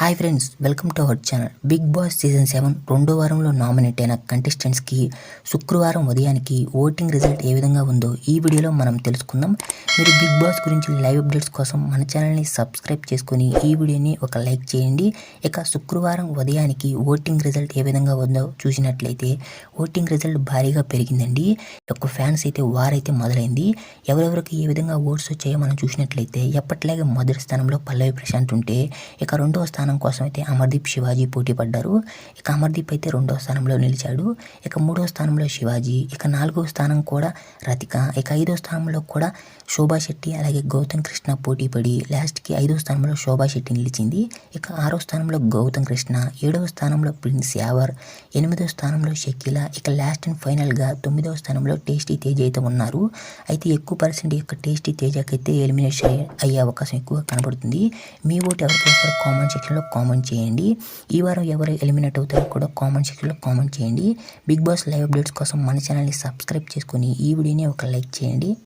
Hi friends, welcome to our channel. Bigg Boss season 7 రెండో వారంలో nominate అయిన కంటెస్టెంట్స్కి శుక్రవారం ఉదయానికి ఓటింగ్ రిజల్ట్ ఏ విధంగా ఉందో ఈ వీడియోలో మనం తెలుసుకుందాం. మీరు బిగ్ బాస్ గురించి లైవ్ అప్డేట్స్ కోసం మన ఛానల్ని సబ్స్క్రైబ్ చేసుకొని ఈ వీడియోని ఒక లైక్ చేయండి. ఇక శుక్రవారం ఉదయానికి ఓటింగ్ రిజల్ట్ ఏ విధంగా ఉందో చూసినట్లయితే ఓటింగ్ రిజల్ట్ భారీగా పెరిగిందండి. ఒక ఫ్యాన్స్ అయితే వారైతే మొదలైంది. ఎవరెవరికి ఏ విధంగా ఓట్స్ వచ్చాయో మనం చూసినట్లయితే ఎప్పటిలాగే మొదటి స్థానంలో పల్లవి ప్రశాంత్ ఉంటే, ఇక రెండవ స్థానం కోసం అయితే అమర్దీప్ శివాజీ పోటీ పడ్డారు. ఇక అమర్దీప్ అయితే రెండవ స్థానంలో నిలిచాడు. ఇక మూడవ స్థానంలో శివాజీ, ఇక నాలుగవ స్థానం కూడా రతిక, ఇక ఐదవ స్థానంలో కూడా శోభా శెట్టి అలాగే గౌతమ్ కృష్ణ పోటీ పడి లాస్ట్కి ఐదవ స్థానంలో శోభా శెట్టి నిలిచింది. ఇక ఆరవ స్థానంలో గౌతమ్ కృష్ణ, ఏడవ స్థానంలో ప్రిన్స్ యావర్, ఎనిమిదవ స్థానంలో షకీల, ఇక లాస్ట్ అండ్ ఫైనల్గా తొమ్మిదవ స్థానంలో టేస్టీ తేజ అయితే ఉన్నారు. అయితే ఎక్కువ పర్సెంట్ యొక్క టేస్టీ తేజకైతే ఎలిమినేషన్ అయ్యే అవకాశం ఎక్కువ కనబడుతుంది. మీ ఓటు ఎవరికి వేస్తారో కామెంట్ సెక్షన్లో కామెంట్ చేయండి. ఈ వారం ఎవరు ఎలిమినేట్ అవుతారో కూడా కామెంట్ సెక్షన్లో కామెంట్ చేయండి. బిగ్ బాస్ లైవ్ అప్డేట్స్ కోసం మన ఛానల్ని సబ్స్క్రైబ్ చేసుకొని ఈ వీడియోని ఒక లైక్ చేయండి.